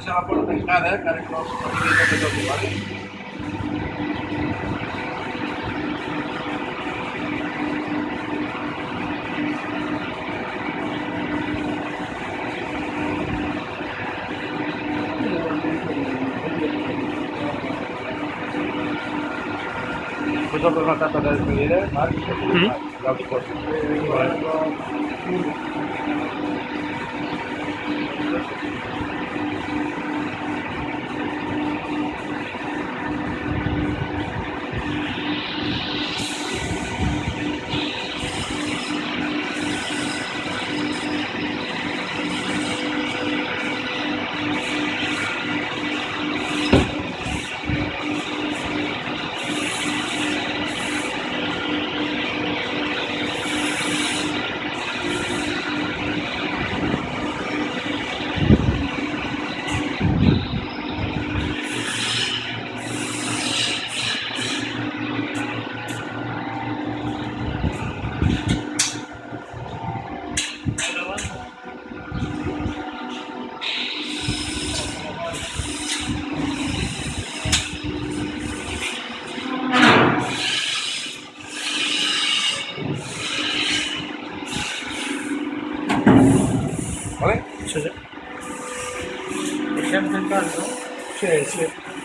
Siamo por pescada, care cunoaște. Questo per una tappa da vedere, ma vale? Sì, sì. È sempre in caso? Sì, sì.